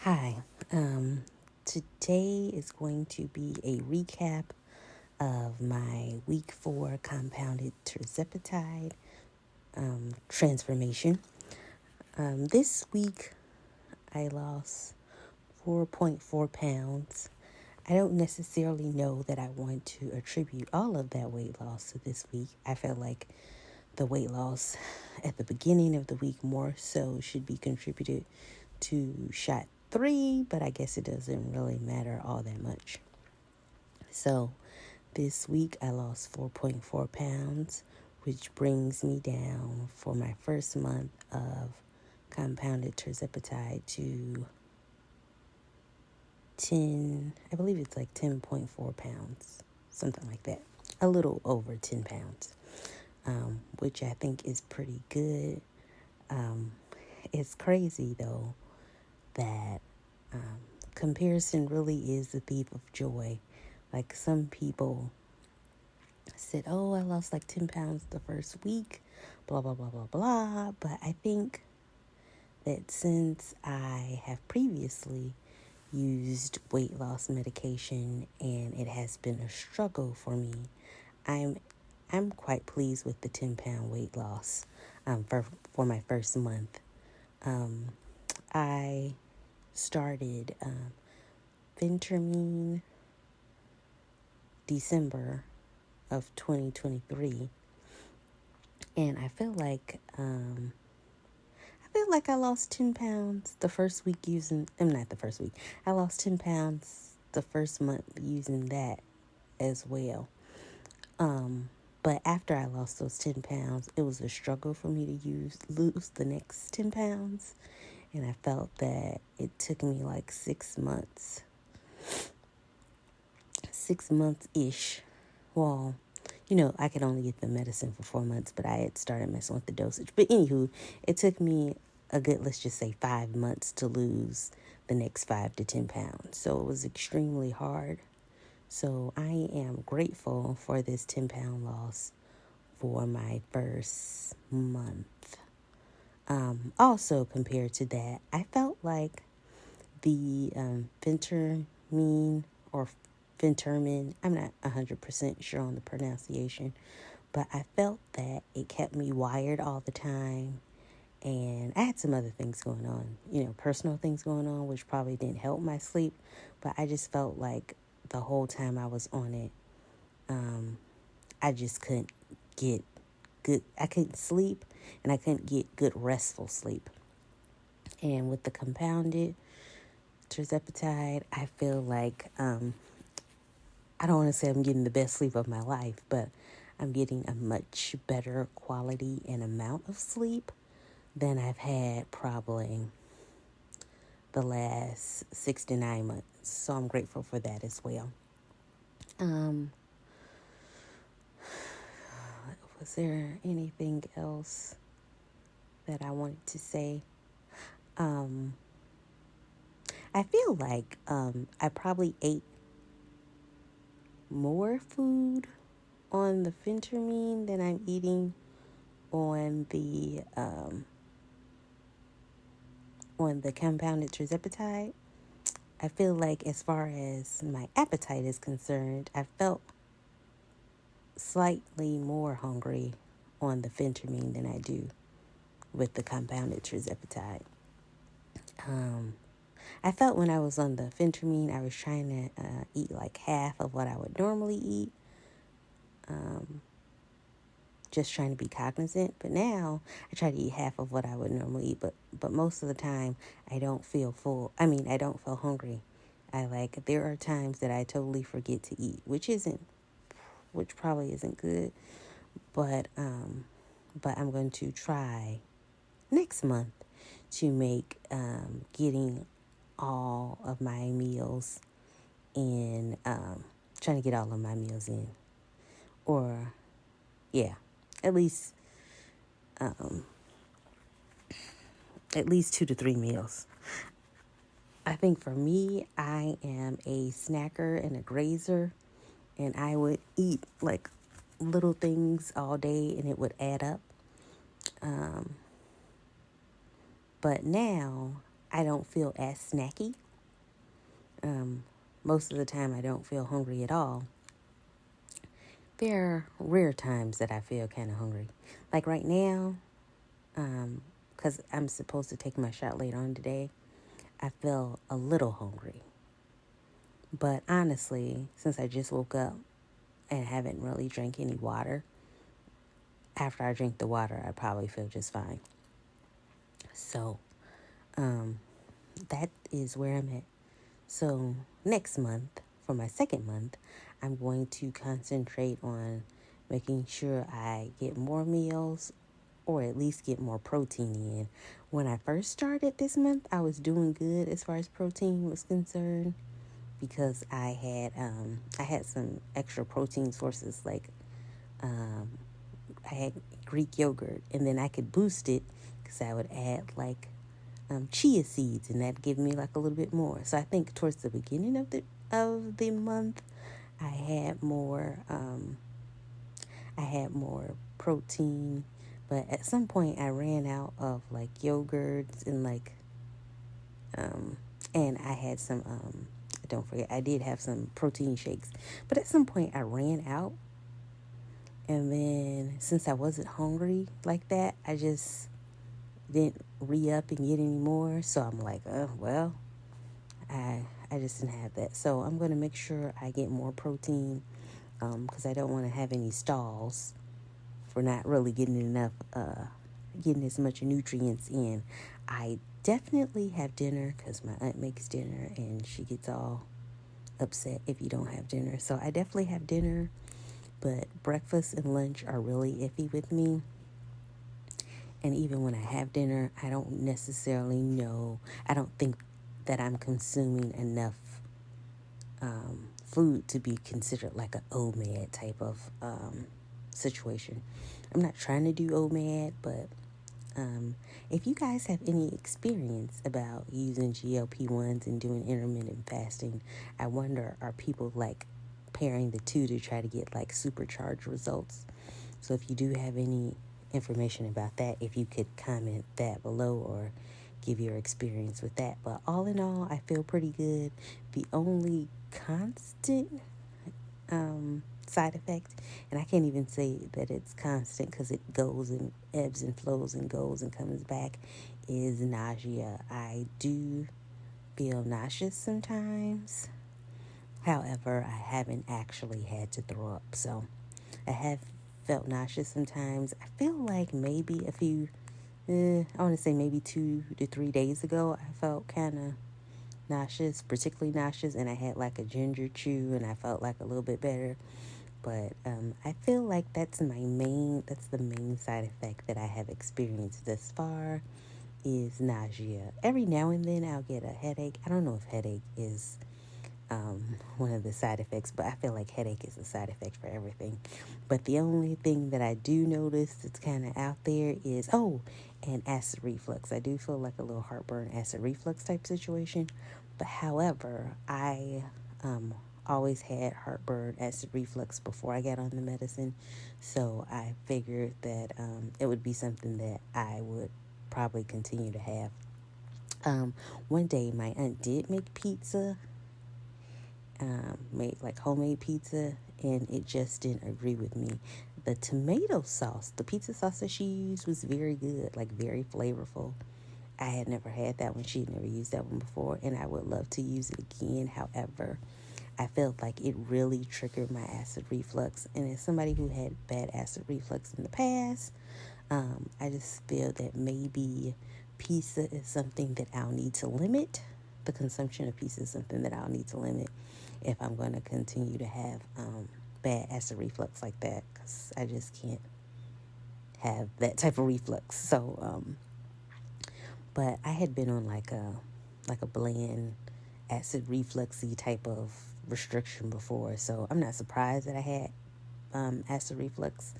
Hi. Today is going to be a recap of my week 4 compounded Tirzepatide transformation. This week I lost 4.4 pounds. I don't necessarily know that I want to attribute all of that weight loss to this week. I felt like the weight loss at the beginning of the week more so should be contributed to shot 3, but I guess it doesn't really matter all that much. So this week I lost 4.4 pounds, which brings me down for my first month of compounded Tirzepatide to 10, I believe it's like 10.4 pounds, something like that. A little over 10 pounds, which I think is pretty good. It's crazy though that comparison really is the thief of joy. Like some people said, oh, I lost like 10 pounds the first week, blah, blah, blah, blah, blah. But I think that since I have previously used weight loss medication and it has been a struggle for me, I'm quite pleased with the 10-pound weight loss for my first month. I started Phentermine December of 2023, and I feel like I lost 10 pounds the first week using. Not the first week. I lost 10 pounds the first month using that as well. But after I lost those 10 pounds, it was a struggle for me to lose the next 10 pounds. And I felt that it took me like 6 months. 6 months-ish. Well, I could only get the medicine for 4 months, but I had started messing with the dosage. But anywho, it took me a good, let's just say 5 months to lose the next 5 to 10 pounds. So it was extremely hard. So I am grateful for this 10-pound loss for my first month. Also, compared to that, I felt like the Phentermine or Phentermine, I'm not 100% sure on the pronunciation, but I felt that it kept me wired all the time. And I had some other things going on, personal things going on, which probably didn't help my sleep. But I just felt like the whole time I was on it, I just couldn't get good. I couldn't sleep, and I couldn't get good restful sleep. And with the compounded Tirzepatide, I feel like I don't want to say I'm getting the best sleep of my life, but I'm getting a much better quality and amount of sleep than I've had probably the last 6 to 9 months. So I'm grateful for that as well. Was there anything else that I wanted to say? I feel like I probably ate more food on the Phentermine than I'm eating on the compounded Tirzepatide. I feel like as far as my appetite is concerned, I felt slightly more hungry on the Phentermine than I do with the compounded Tirzepatide. I felt when I was on the Phentermine, I was trying to eat like half of what I would normally eat. Just trying to be cognizant. But now I try to eat half of what I would normally eat. But most of the time, I don't feel full. I don't feel hungry. There are times that I totally forget to eat, which probably isn't good. But I'm going to try next month to make getting all of my meals in, trying to get all of my meals in. Or, yeah, at least 2 to 3 meals. I think for me, I am a snacker and a grazer, and I would eat like little things all day and it would add up. But now I don't feel as snacky. Most of the time I don't feel hungry at all. There are rare times that I feel kind of hungry. Like right now, because I'm supposed to take my shot later on today, I feel a little hungry. But honestly, since I just woke up and haven't really drank any water, after I drink the water, I probably feel just fine. So, that is where I'm at. So, next month, for my second month, I'm going to concentrate on making sure I get more meals or at least get more protein in. When I first started this month, I was doing good as far as protein was concerned because I had some extra protein sources like I had Greek yogurt, and then I could boost it because I would add like chia seeds, and that'd give me like a little bit more. So I think towards the beginning of the month, I had more protein, but at some point I ran out of like yogurts and like and I had some don't forget I did have some protein shakes, but at some point I ran out. And then since I wasn't hungry like that, I just didn't re-up and get any more. So I'm like, oh, well, I just didn't have that. So I'm going to make sure I get more protein because I don't want to have any stalls for not really getting as much nutrients in. I definitely have dinner because my aunt makes dinner and she gets all upset if you don't have dinner. So I definitely have dinner. But breakfast and lunch are really iffy with me. And even when I have dinner, I don't necessarily know. I don't think that I'm consuming enough food to be considered like an OMAD type of situation. I'm not trying to do OMAD, but if you guys have any experience about using GLP-1s and doing intermittent fasting, I wonder, are people like pairing the two to try to get like supercharged results? So if you do have any information about that, if you could comment that below or give your experience with that. But all in all, I feel pretty good. The only constant side effect, and I can't even say that it's constant because it goes and ebbs and flows and goes and comes back, is nausea. I do feel nauseous sometimes. However, I haven't actually had to throw up. So I have felt nauseous sometimes. I feel like maybe I want to say maybe 2 to 3 days ago, I felt kind of nauseous, particularly nauseous, and I had like a ginger chew and I felt like a little bit better. But I feel like that's the main side effect that I have experienced thus far is nausea. Every now and then I'll get a headache. I don't know if headache is one of the side effects, but I feel like headache is a side effect for everything. But the only thing that I do notice that's kind of out there is, and acid reflux. I do feel like a little heartburn, acid reflux type situation. But however, I always had heartburn, acid reflux before I got on the medicine. So I figured that it would be something that I would probably continue to have. One day my aunt did make pizza, made like homemade pizza, and it just didn't agree with me. The tomato sauce, the pizza sauce that she used was very good, like very flavorful. I had never had that one. She had never used that one before, and I would love to use it again. However, I felt like it really triggered my acid reflux. And as somebody who had bad acid reflux in the past, I just feel that maybe pizza is something that I'll need to limit. The consumption of pizza is something that I'll need to limit if I'm going to continue to have bad acid reflux like that, because I just can't have that type of reflux. So, but I had been on like a bland acid refluxy type of restriction before, so I'm not surprised that I had acid reflux,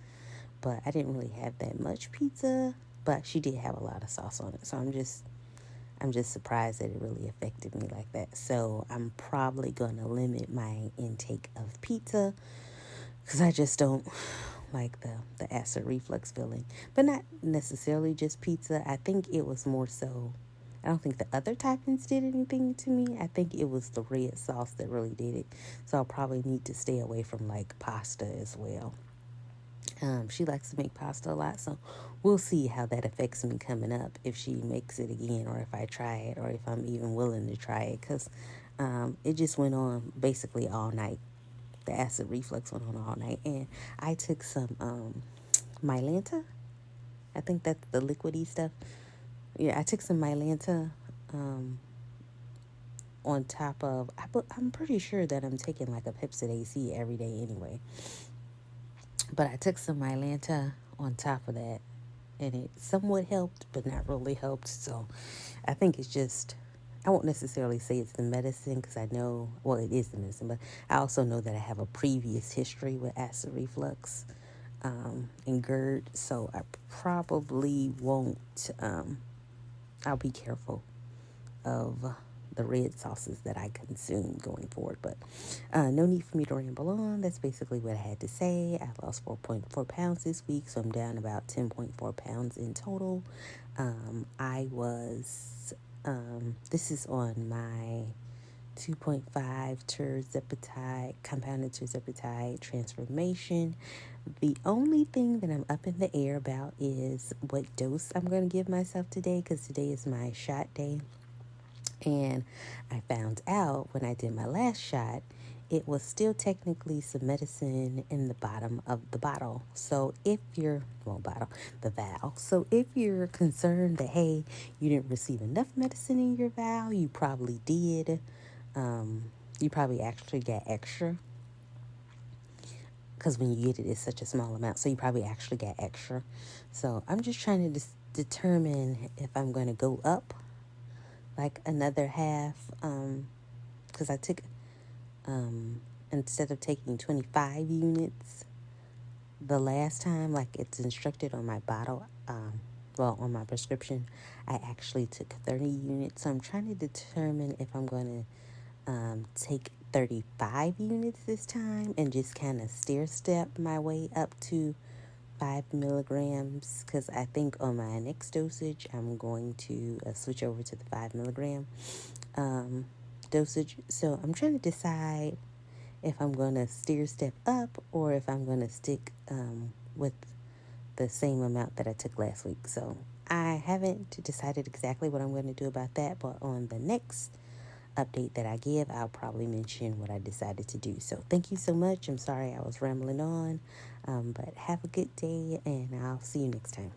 but I didn't really have that much pizza, but she did have a lot of sauce on it, so I'm just surprised that it really affected me like that. So I'm probably going to limit my intake of pizza because I just don't like the acid reflux feeling. But not necessarily just pizza. I think it was more so, I don't think the other toppings did anything to me. I think it was the red sauce that really did it. So I'll probably need to stay away from like pasta as well. She likes to make pasta a lot, so we'll see how that affects me coming up if she makes it again, or if I try it, or if I'm even willing to try it, because it just went on basically all night. The acid reflux went on all night, and I took some Mylanta. I think that's the liquidy stuff. Yeah, I took some Mylanta on top of. I'm pretty sure that I'm taking like a Pepsid AC every day anyway. But I took some Mylanta on top of that, and it somewhat helped, but not really helped. So I think it's just, I won't necessarily say it's the medicine because I know, well, it is the medicine, but I also know that I have a previous history with acid reflux and GERD. So I probably won't, I'll be careful of the red sauces that I consume going forward. But no need for me to ramble on. That's basically what I had to say. I lost 4.4 pounds this week, so I'm down about 10.4 pounds in total. I was, this is on my 2.5 Tirzepatide, compounded Tirzepatide transformation. The only thing that I'm up in the air about is what dose I'm going to give myself today, because today is my shot day. And I found out when I did my last shot, it was still technically some medicine in the bottom of the bottle. So if you're, the vial. So if you're concerned that, hey, you didn't receive enough medicine in your vial, you probably did. You probably actually got extra. Because when you get it, it's such a small amount. So you probably actually got extra. So I'm just trying to determine if I'm going to go up like another half, because I took, instead of taking 25 units the last time, like it's instructed on my bottle, on my prescription, I actually took 30 units. So I'm trying to determine if I'm going to take 35 units this time and just kind of stair step my way up to 5 milligrams, because I think on my next dosage I'm going to switch over to the 5 milligram dosage. So I'm trying to decide if I'm going to stair step up or if I'm going to stick with the same amount that I took last week. So I haven't decided exactly what I'm going to do about that, but on the next update that I give, I'll probably mention what I decided to do. So thank you so much. I'm sorry I was rambling on, but have a good day, and I'll see you next time.